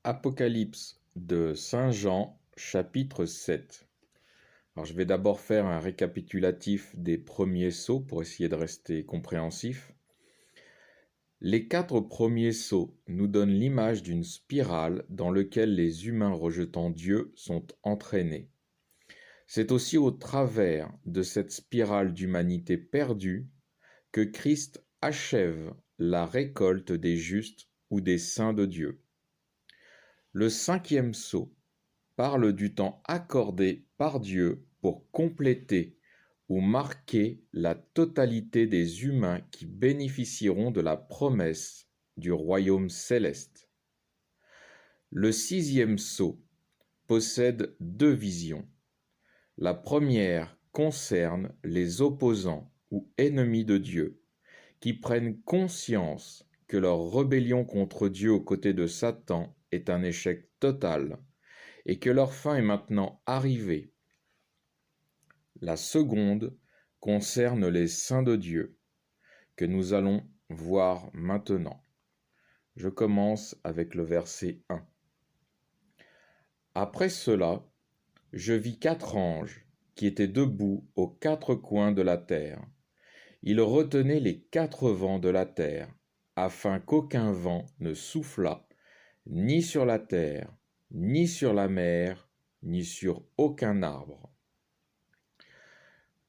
Apocalypse de Saint Jean, chapitre 7. Alors, je vais d'abord faire un récapitulatif des premiers sceaux pour essayer de rester compréhensif. Les 4 premiers sceaux nous donnent l'image d'une spirale dans laquelle les humains rejetant Dieu sont entraînés. C'est aussi au travers de cette spirale d'humanité perdue que Christ achève la récolte des justes ou des saints de Dieu. Le 5e sceau parle du temps accordé par Dieu pour compléter ou marquer la totalité des humains qui bénéficieront de la promesse du royaume céleste. Le 6e sceau possède 2 visions. La première concerne les opposants ou ennemis de Dieu, qui prennent conscience que leur rébellion contre Dieu aux côtés de Satan est un échec total et que leur fin est maintenant arrivée. La seconde concerne les saints de Dieu, que nous allons voir maintenant. Je commence avec le verset 1. Après cela, je vis 4 anges qui étaient debout aux 4 coins de la terre. Ils retenaient les 4 vents de la terre, afin qu'aucun vent ne soufflât, ni sur la terre, ni sur la mer, ni sur aucun arbre.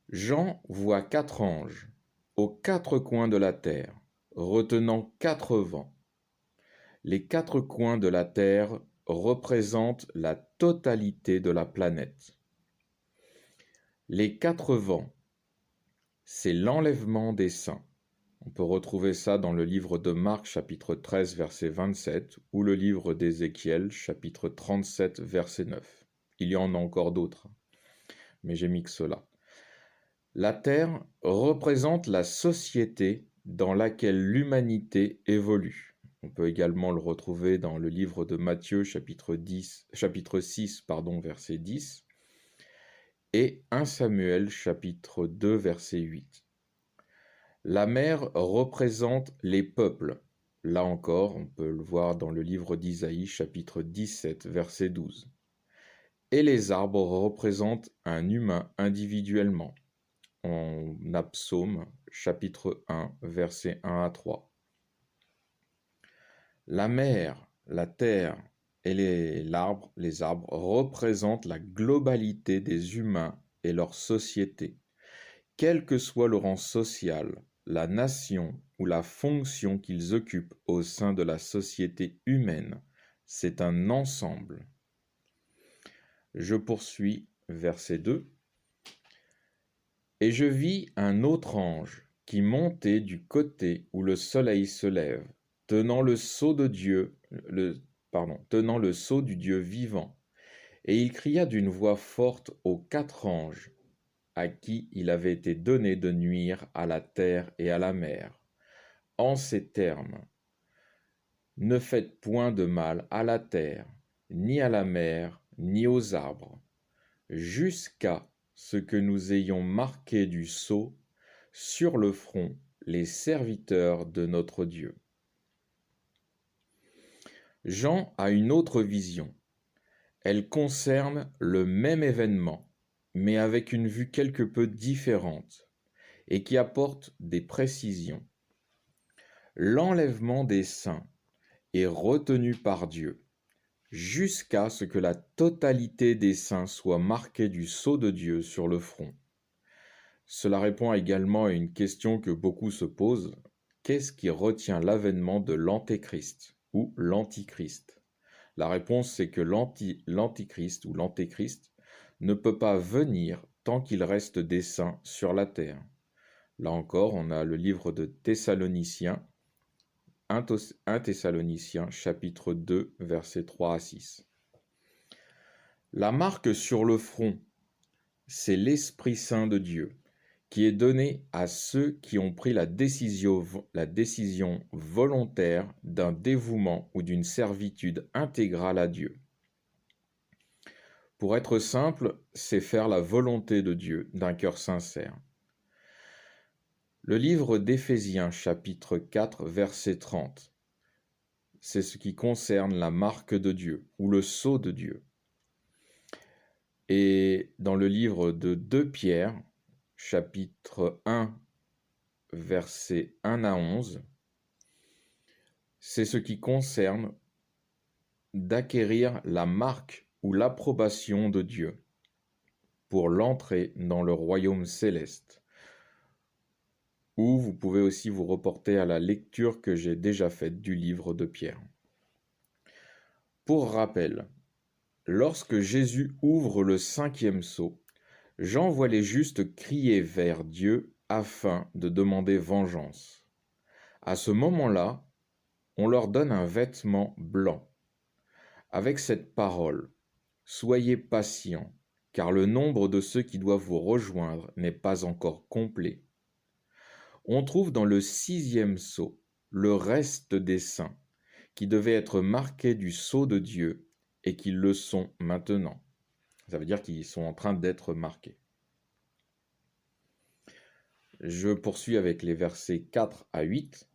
Jean voit 4 anges, aux 4 coins de la terre, retenant 4 vents. Les 4 coins de la terre représentent la totalité de la planète. Les 4 vents, c'est l'enlèvement des saints. On peut retrouver ça dans le livre de Marc, chapitre 13, verset 27, ou le livre d'Ézéchiel, chapitre 37, verset 9. Il y en a encore d'autres, mais j'ai mis que cela. La Terre représente la société dans laquelle l'humanité évolue. On peut également le retrouver dans le livre de Matthieu, chapitre 6, verset 10, et 1 Samuel, chapitre 2, verset 8. La mer représente les peuples. Là encore, on peut le voir dans le livre d'Isaïe, chapitre 17, verset 12. Et les arbres représentent un humain individuellement. En Psaume, chapitre 1, versets 1 à 3. La mer, la terre et les arbres représentent la globalité des humains et leur société. Quel que soit le rang social, la nation ou la fonction qu'ils occupent au sein de la société humaine, c'est un ensemble. Je poursuis, verset 2. Et je vis un autre ange qui montait du côté où le soleil se lève, tenant le sceau du Dieu vivant. Et il cria d'une voix forte aux 4 anges, à qui il avait été donné de nuire à la terre et à la mer, en ces termes: Ne faites point de mal à la terre, ni à la mer, ni aux arbres, jusqu'à ce que nous ayons marqué du sceau sur le front les serviteurs de notre Dieu. Jean a une autre vision. Elle concerne le même événement, mais avec une vue quelque peu différente, et qui apporte des précisions. L'enlèvement des saints est retenu par Dieu, jusqu'à ce que la totalité des saints soit marquée du sceau de Dieu sur le front. Cela répond également à une question que beaucoup se posent. Qu'est-ce qui retient l'avènement de l'Antéchrist ou l'Antichrist? La réponse, c'est que l'Antichrist ou l'Antéchrist ne peut pas venir tant qu'il reste des saints sur la terre. Là encore, on a le livre de Thessaloniciens, 1 Thessaloniciens, chapitre 2, versets 3 à 6. La marque sur le front, c'est l'Esprit Saint de Dieu, qui est donné à ceux qui ont pris la décision volontaire d'un dévouement ou d'une servitude intégrale à Dieu. Pour être simple, c'est faire la volonté de Dieu d'un cœur sincère. Le livre d'Éphésiens, chapitre 4, verset 30. c'est ce qui concerne la marque de Dieu ou le sceau de Dieu. Et dans le livre de 2 Pierre, chapitre 1, versets 1 à 11, c'est ce qui concerne d'acquérir la marque ou l'approbation de Dieu pour l'entrée dans le royaume céleste. Ou vous pouvez aussi vous reporter à la lecture que j'ai déjà faite du livre de Pierre. Pour rappel, lorsque Jésus ouvre le 5e sceau, Jean voit les justes crier vers Dieu afin de demander vengeance. À ce moment-là, on leur donne un vêtement blanc, avec cette parole: « Soyez patients, car le nombre de ceux qui doivent vous rejoindre n'est pas encore complet. » On trouve dans le 6e sceau le reste des saints, qui devaient être marqués du sceau de Dieu et qui le sont maintenant. Ça veut dire qu'ils sont en train d'être marqués. Je poursuis avec les versets 4 à 8.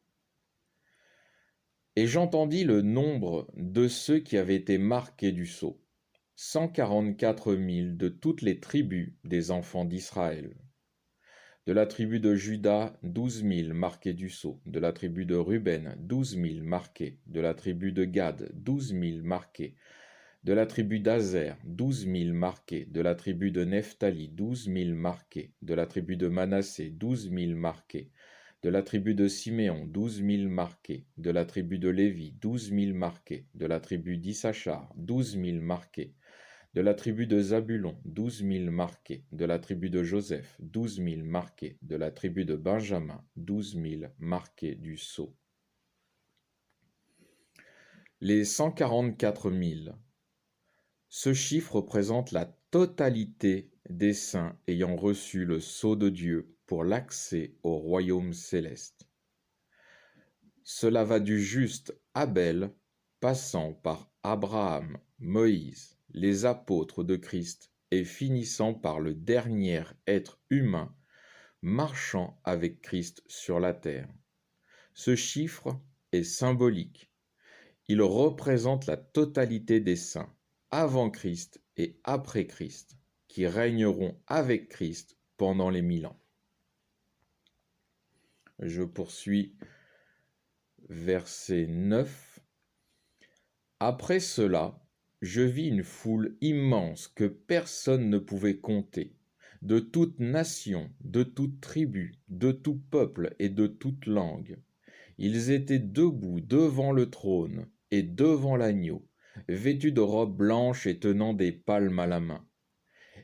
« Et j'entendis le nombre de ceux qui avaient été marqués du sceau, 144 000 de toutes les tribus des enfants d'Israël. De la tribu de Juda, 12 000 marqués du sceau. De la tribu de Ruben, 12 000 marqués. De la tribu de Gad, 12 000 marqués. De la tribu d'Azer, 12 000 marqués. De la tribu de Nephtali, 12 000 marqués. De la tribu de Manassé, 12 000 marqués. De la tribu de Siméon, 12 000 marqués. De la tribu de Lévi, 12 000 marqués. De la tribu d'Issachar, 12 000 marqués. De la tribu de Zabulon, 12 000 marqués. De la tribu de Joseph, 12 000 marqués. De la tribu de Benjamin, 12 000 marqués du sceau. Les 144 000. Ce chiffre représente la totalité des saints ayant reçu le sceau de Dieu pour l'accès au royaume céleste. Cela va du juste Abel, passant par Abraham, Moïse, les apôtres de Christ, et finissant par le dernier être humain marchant avec Christ sur la terre. Ce chiffre est symbolique. Il représente la totalité des saints, avant Christ et après Christ, qui régneront avec Christ pendant les 1000 ans. Je poursuis, verset 9. Après cela, je vis une foule immense que personne ne pouvait compter, de toute nation, de toute tribu, de tout peuple et de toute langue. Ils étaient debout devant le trône et devant l'agneau, vêtus de robes blanches et tenant des palmes à la main.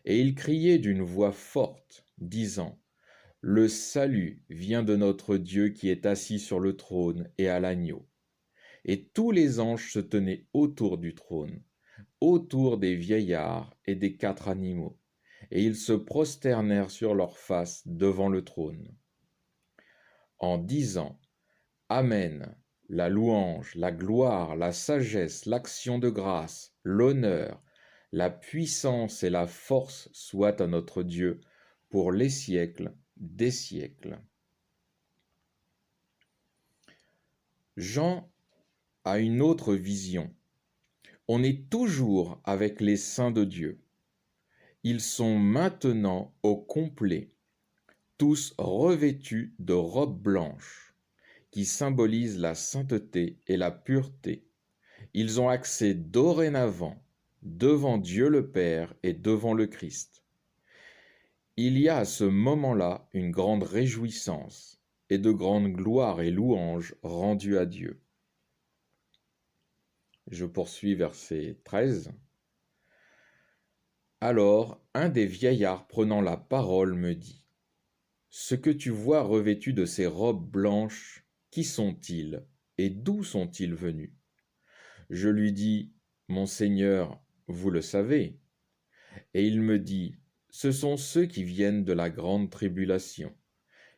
Et ils criaient d'une voix forte, disant: « Le salut vient de notre Dieu qui est assis sur le trône et à l'agneau. » Et tous les anges se tenaient autour du trône, autour des vieillards et des 4 animaux, et ils se prosternèrent sur leurs faces devant le trône, en disant: Amen, la louange, la gloire, la sagesse, l'action de grâce, l'honneur, la puissance et la force soient à notre Dieu pour les siècles des siècles. Jean a une autre vision. On est toujours avec les saints de Dieu. Ils sont maintenant au complet, tous revêtus de robes blanches, qui symbolisent la sainteté et la pureté. Ils ont accès dorénavant devant Dieu le Père et devant le Christ. Il y a à ce moment-là une grande réjouissance et de grandes gloires et louanges rendues à Dieu. Je poursuis verset 13. Alors un des vieillards prenant la parole me dit: « Ce que tu vois revêtus de ces robes blanches, qui sont-ils et d'où sont-ils venus ?» Je lui dis: « Mon Seigneur, vous le savez. » Et il me dit: « Ce sont ceux qui viennent de la grande tribulation.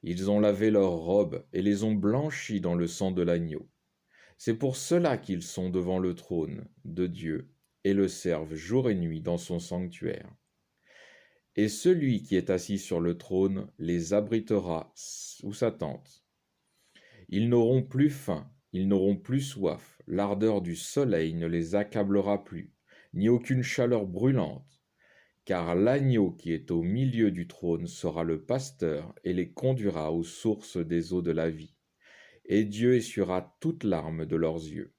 Ils ont lavé leurs robes et les ont blanchies dans le sang de l'agneau. C'est pour cela qu'ils sont devant le trône de Dieu et le servent jour et nuit dans son sanctuaire. Et celui qui est assis sur le trône les abritera sous sa tente. Ils n'auront plus faim Ils n'auront plus soif, l'ardeur du soleil ne les accablera plus, ni aucune chaleur brûlante, car l'agneau qui est au milieu du trône sera le pasteur et les conduira aux sources des eaux de la vie, et Dieu essuiera toute larme de leurs yeux.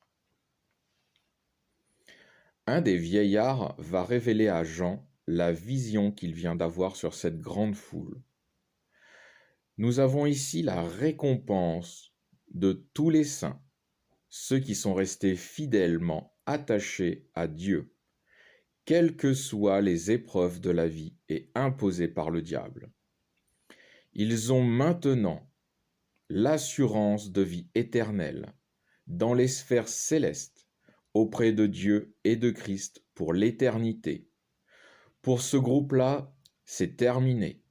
Un des vieillards va révéler à Jean la vision qu'il vient d'avoir sur cette grande foule. Nous avons ici la récompense de tous les saints, ceux qui sont restés fidèlement attachés à Dieu, quelles que soient les épreuves de la vie et imposées par le diable. Ils ont maintenant l'assurance de vie éternelle dans les sphères célestes, auprès de Dieu et de Christ pour l'éternité. Pour ce groupe-là, c'est terminé.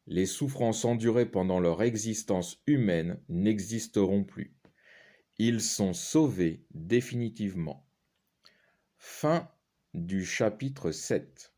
Les souffrances endurées pendant leur existence humaine n'existeront plus. Ils sont sauvés définitivement. Fin du chapitre 7.